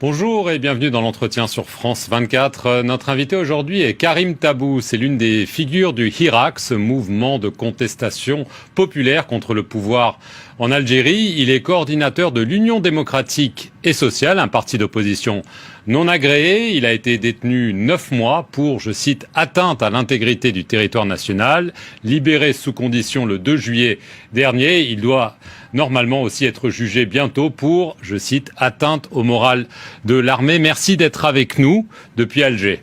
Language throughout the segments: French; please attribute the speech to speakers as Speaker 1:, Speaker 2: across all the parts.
Speaker 1: Bonjour et bienvenue dans l'entretien sur France 24. Notre invité aujourd'hui est Karim Tabou. C'est l'une des figures du Hirak, ce mouvement de contestation populaire contre le pouvoir en Algérie. Il est coordinateur de l'Union démocratique et sociale, un parti d'opposition non agréé. Il a été détenu 9 mois pour, je cite, atteinte à l'intégrité du territoire national. Libéré sous condition le 2 juillet dernier, il doit normalement aussi être jugé bientôt pour, je cite, atteinte au moral de l'armée. Merci d'être avec nous depuis Alger.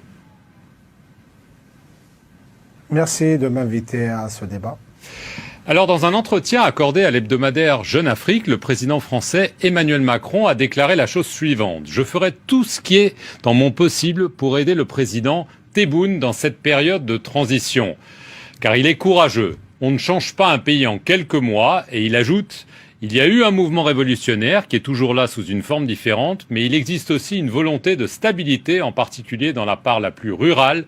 Speaker 2: Merci de m'inviter à ce débat.
Speaker 1: Alors, dans un entretien accordé à l'hebdomadaire Jeune Afrique, le président français Emmanuel Macron a déclaré la chose suivante. Je ferai tout ce qui est dans mon possible pour aider le président Tebboune dans cette période de transition. Car il est courageux. On ne change pas un pays en quelques mois. Et il ajoute, il y a eu un mouvement révolutionnaire qui est toujours là sous une forme différente, mais il existe aussi une volonté de stabilité, en particulier dans la part la plus rurale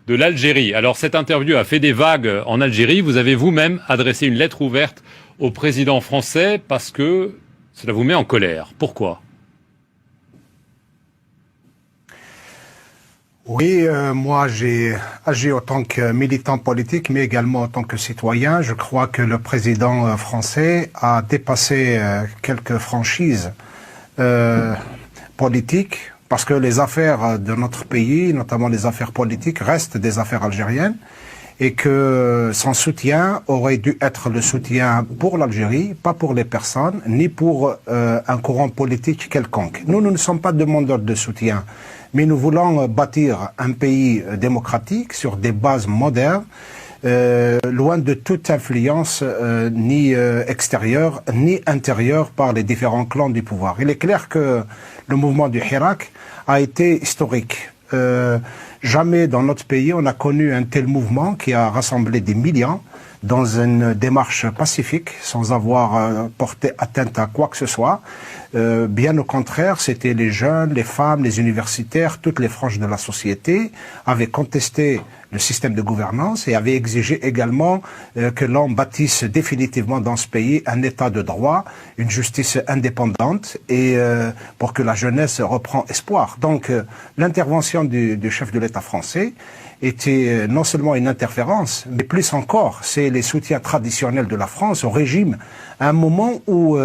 Speaker 1: de l'Algérie. Alors cette interview a fait des vagues en Algérie. Vous avez vous-même adressé une lettre ouverte au président français parce que cela vous met en colère. Pourquoi ?
Speaker 2: Oui, moi j'ai agi en tant que militant politique, mais également en tant que citoyen. Je crois que le président français a dépassé quelques franchises politiques, parce que les affaires de notre pays, notamment les affaires politiques, restent des affaires algériennes, et que son soutien aurait dû être le soutien pour l'Algérie, pas pour les personnes, ni pour un courant politique quelconque. Nous ne sommes pas demandeurs de soutien, mais nous voulons bâtir un pays démocratique sur des bases modernes, loin de toute influence ni extérieure ni intérieure par les différents clans du pouvoir. Il est clair que le mouvement du Hirak a été historique. Jamais dans notre pays on a connu un tel mouvement qui a rassemblé des millions dans une démarche pacifique, sans avoir porté atteinte à quoi que ce soit. Bien au contraire, c'était les jeunes, les femmes, les universitaires, toutes les franges de la société avaient contesté le système de gouvernance et avaient exigé également que l'on bâtisse définitivement dans ce pays un état de droit, une justice indépendante et pour que la jeunesse reprend espoir. Donc l'intervention du chef de l'État français était non seulement une interférence, mais plus encore, c'est les soutiens traditionnels de la France au régime, à un moment où,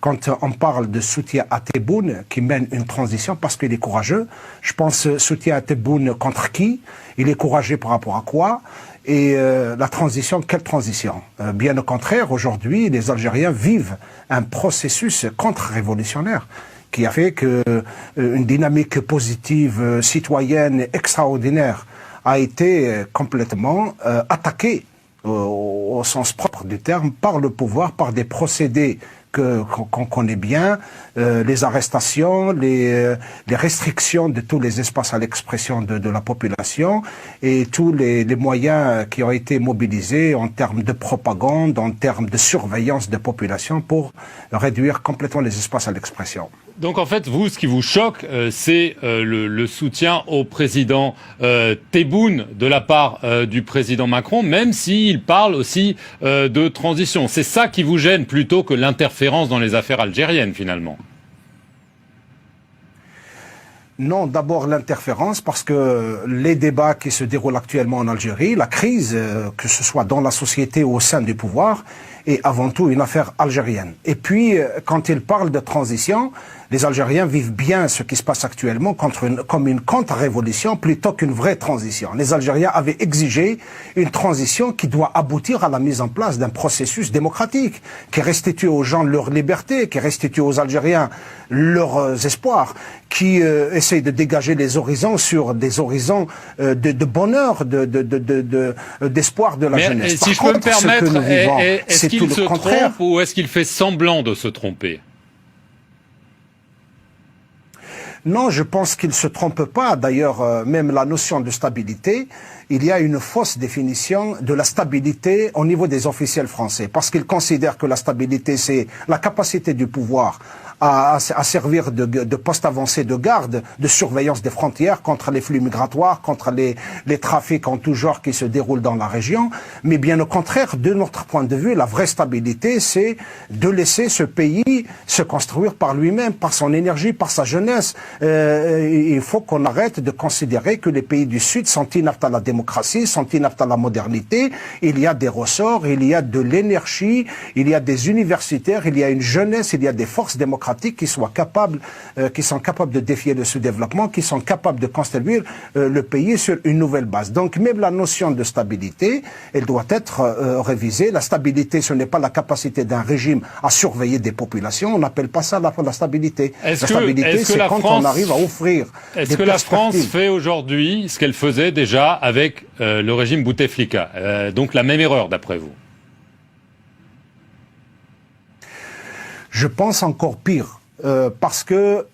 Speaker 2: quand on parle de soutien à Tebboune, qui mène une transition parce qu'il est courageux, je pense soutien à Tebboune contre qui? Il est courageux par rapport à quoi? Et la transition, quelle transition? Bien au contraire, aujourd'hui, les Algériens vivent un processus contre-révolutionnaire qui a fait que une dynamique positive, citoyenne, extraordinaire, a été complètement attaqué au sens propre du terme par le pouvoir, par des procédés qu'on connaît bien, les arrestations, les restrictions de tous les espaces à l'expression de la population et tous les moyens qui ont été mobilisés en termes de propagande, en termes de surveillance de population pour réduire complètement les espaces à l'expression.
Speaker 1: Donc en fait, vous, ce qui vous choque, c'est le soutien au président Tebboune de la part du président Macron, même s'il parle aussi de transition. C'est ça qui vous gêne plutôt que l'interférence dans les affaires algériennes, finalement.
Speaker 2: Non, d'abord l'interférence, parce que les débats qui se déroulent actuellement en Algérie, la crise, que ce soit dans la société ou au sein du pouvoir, est avant tout une affaire algérienne. Et puis, quand il parle de transition, les Algériens vivent bien ce qui se passe actuellement comme une contre-révolution plutôt qu'une vraie transition. Les Algériens avaient exigé une transition qui doit aboutir à la mise en place d'un processus démocratique, qui restitue aux gens leur liberté, qui restitue aux Algériens leurs espoirs, qui essaye de dégager les horizons sur des horizons de bonheur, d'espoir de la jeunesse.
Speaker 1: Si je peux me permettre, est-ce qu'il se trompe ou est-ce qu'il fait semblant de se tromper ?
Speaker 2: Non, je pense qu'il ne se trompe pas. D'ailleurs, même la notion de stabilité, il y a une fausse définition de la stabilité au niveau des officiels français. Parce qu'ils considèrent que la stabilité, c'est la capacité du pouvoir à servir de poste avancé de garde, de surveillance des frontières contre les flux migratoires, contre les trafics en tout genre qui se déroulent dans la région. Mais bien au contraire, de notre point de vue, la vraie stabilité, c'est de laisser ce pays se construire par lui-même, par son énergie, par sa jeunesse. Il faut qu'on arrête de considérer que les pays du Sud sont inaptes à la démocratie, sont inaptes à la modernité. Il y a des ressorts, il y a de l'énergie, il y a des universitaires, il y a une jeunesse, il y a des forces démocratiques qui sont capables de défier le sous-développement, qui sont capables de construire le pays sur une nouvelle base. Donc même la notion de stabilité, elle doit être révisée. La stabilité, ce n'est pas la capacité d'un régime à surveiller des populations. On n'appelle pas ça la stabilité. La stabilité, c'est quand on arrive à offrir.
Speaker 1: Est-ce que la France fait aujourd'hui ce qu'elle faisait déjà avec le régime Bouteflika, donc la même erreur d'après vous?
Speaker 2: Je pense encore pire. Parce que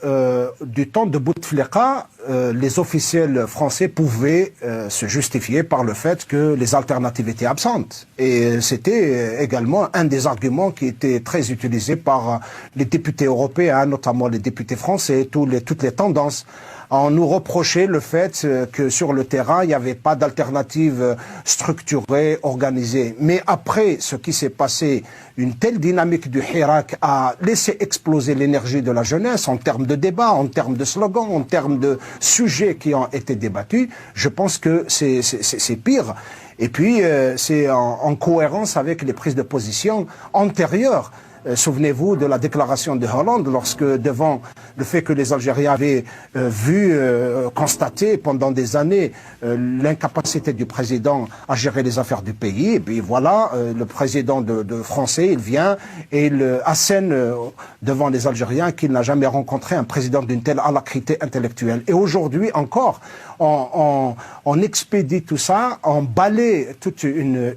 Speaker 2: du temps de Bouteflika, les officiels français pouvaient se justifier par le fait que les alternatives étaient absentes. Et c'était également un des arguments qui était très utilisé par les députés européens, notamment les députés français, toutes les tendances. On nous reprochait le fait que sur le terrain, il n'y avait pas d'alternative structurée, organisée. Mais après ce qui s'est passé, une telle dynamique du Hirak a laissé exploser l'énergie de la jeunesse en termes de débat, en termes de slogans, en termes de sujets qui ont été débattus. Je pense que c'est pire. Et puis, c'est en cohérence avec les prises de position antérieures. Souvenez-vous de la déclaration de Hollande lorsque, devant le fait que les Algériens avaient constaté pendant des années l'incapacité du président à gérer les affaires du pays, et puis voilà, le président de français, il vient et il assène devant les Algériens qu'il n'a jamais rencontré un président d'une telle alacrité intellectuelle. Et aujourd'hui encore, on expédie tout ça, on balaie toute une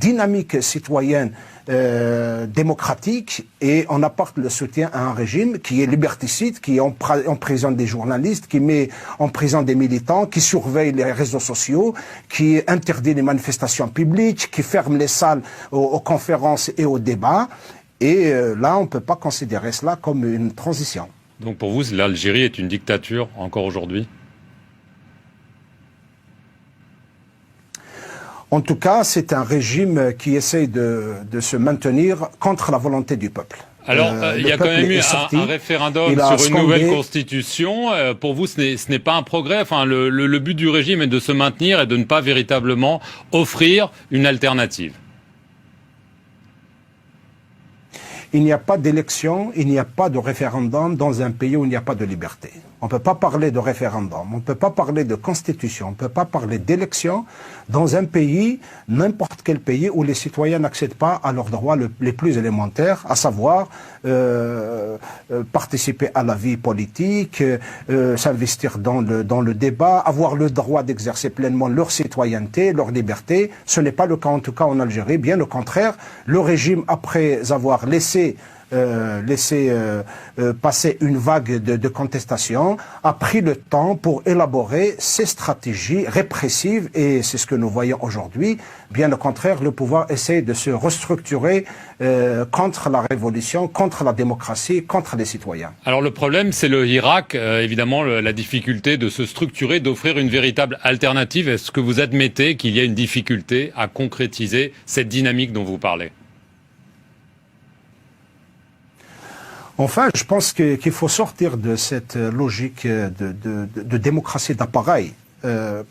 Speaker 2: dynamique citoyenne démocratique et on apporte le soutien à un régime qui est liberticide, qui emprisonne des journalistes, qui met en prison des militants, qui surveille les réseaux sociaux, qui interdit les manifestations publiques, qui ferme les salles aux conférences et aux débats. Et là, on ne peut pas considérer cela comme une transition.
Speaker 1: Donc pour vous, l'Algérie est une dictature encore aujourd'hui ?
Speaker 2: En tout cas, c'est un régime qui essaie de se maintenir contre la volonté du peuple.
Speaker 1: Alors, il y a quand même eu un référendum sur une nouvelle constitution. Pour vous, ce n'est pas un progrès. Enfin, le but du régime est de se maintenir et de ne pas véritablement offrir une alternative.
Speaker 2: Il n'y a pas d'élection, il n'y a pas de référendum dans un pays où il n'y a pas de liberté. On ne peut pas parler de référendum, on ne peut pas parler de constitution, on ne peut pas parler d'élection dans un pays, n'importe quel pays, où les citoyens n'accèdent pas à leurs droits les plus élémentaires, à savoir participer à la vie politique, s'investir dans le débat, avoir le droit d'exercer pleinement leur citoyenneté, leur liberté. Ce n'est pas le cas en tout cas en Algérie, bien au contraire. Le régime, après avoir laissé passer une vague de contestation, a pris le temps pour élaborer ses stratégies répressives et c'est ce que nous voyons aujourd'hui. Bien au contraire, le pouvoir essaie de se restructurer contre la révolution, contre la démocratie, contre les citoyens.
Speaker 1: Alors le problème, c'est le Hirak, évidemment, la difficulté de se structurer, d'offrir une véritable alternative. Est-ce que vous admettez qu'il y a une difficulté à concrétiser cette dynamique dont vous parlez ?
Speaker 2: Enfin, je pense qu'il faut sortir de cette logique de démocratie d'appareil.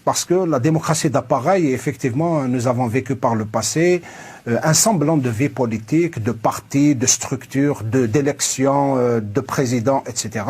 Speaker 2: Parce que la démocratie d'appareil, effectivement, nous avons vécu par le passé un semblant de vie politique, de partis, de structures, d'élections, de présidents, etc.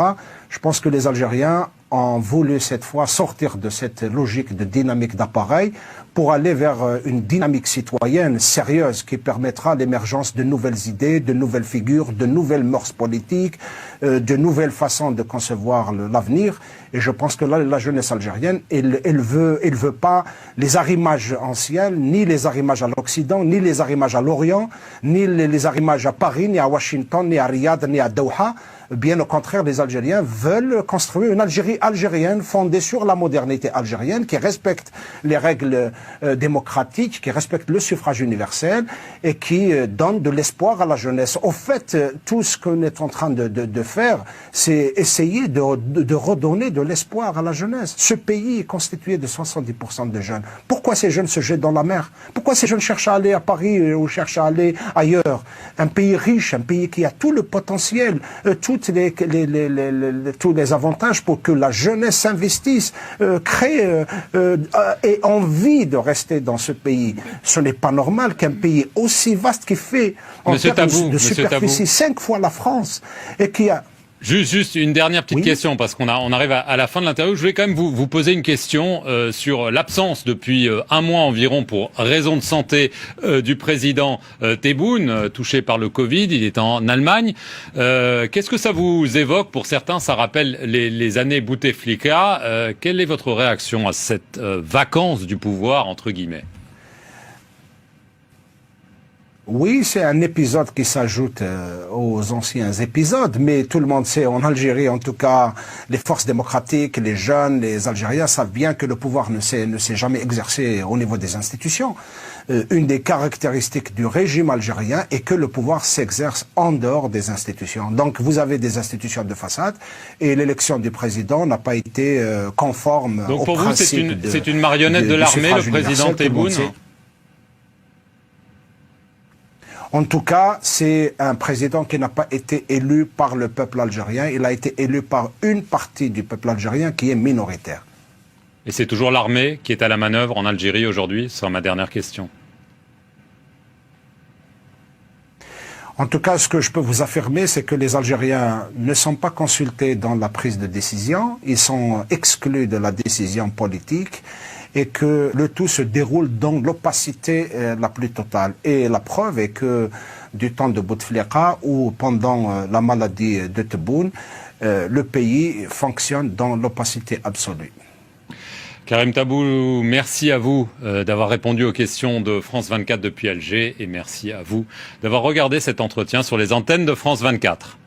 Speaker 2: Je pense que les Algériens ont voulu cette fois sortir de cette logique de dynamique d'appareil pour aller vers une dynamique citoyenne sérieuse qui permettra l'émergence de nouvelles idées, de nouvelles figures, de nouvelles mœurs politiques, de nouvelles façons de concevoir l'avenir. Et je pense que là, la jeunesse algérienne, elle veut pas les arrimages anciens, ni les arrimages à l'Occident, ni les arrimages à l'Orient, ni les arrimages à Paris, ni à Washington, ni à Riyad, ni à Doha. Bien au contraire, les Algériens veulent construire une Algérie algérienne fondée sur la modernité algérienne qui respecte les règles démocratiques, qui respecte le suffrage universel et qui donne de l'espoir à la jeunesse. Au fait, tout ce qu'on est en train de faire, c'est essayer de redonner de l'espoir à la jeunesse. Ce pays est constitué de 70% de jeunes. Pourquoi ces jeunes se jettent dans la mer? Pourquoi ces jeunes cherchent à aller à Paris ou cherchent à aller ailleurs? Un pays riche, un pays qui a tout le potentiel, tous les avantages pour que la jeunesse s'investisse, crée et envie de rester dans ce pays. Ce n'est pas normal qu'un pays aussi vaste qui fait en termes de superficie 5 fois la France et qui a...
Speaker 1: Juste une dernière petite question, parce qu'on arrive à la fin de l'interview. Je voulais quand même vous poser une question sur l'absence depuis un mois environ, pour raison de santé, du président Tebboune, touché par le Covid. Il est en Allemagne. Qu'est-ce que ça vous évoque? Pour certains, ça rappelle les années Bouteflika. Quelle est votre réaction à cette vacance du pouvoir, entre guillemets?
Speaker 2: Oui, c'est un épisode qui s'ajoute aux anciens épisodes, mais tout le monde sait, en Algérie en tout cas, les forces démocratiques, les jeunes, les Algériens savent bien que le pouvoir ne s'est jamais exercé au niveau des institutions. Une des caractéristiques du régime algérien est que le pouvoir s'exerce en dehors des institutions. Donc vous avez des institutions de façade et l'élection du président n'a pas été conforme au principe. Donc
Speaker 1: pour vous, c'est une marionnette de l'armée, le président Tebboune?
Speaker 2: En tout cas, c'est un président qui n'a pas été élu par le peuple algérien. Il a été élu par une partie du peuple algérien qui est minoritaire.
Speaker 1: Et c'est toujours l'armée qui est à la manœuvre en Algérie aujourd'hui? Ce sera ma dernière question.
Speaker 2: En tout cas, ce que je peux vous affirmer, c'est que les Algériens ne sont pas consultés dans la prise de décision. Ils sont exclus de la décision politique. Et que le tout se déroule dans l'opacité la plus totale. Et la preuve est que du temps de Bouteflika ou pendant la maladie de Tebboune, le pays fonctionne dans l'opacité absolue.
Speaker 1: Karim Tabou, merci à vous d'avoir répondu aux questions de France 24 depuis Alger, et merci à vous d'avoir regardé cet entretien sur les antennes de France 24.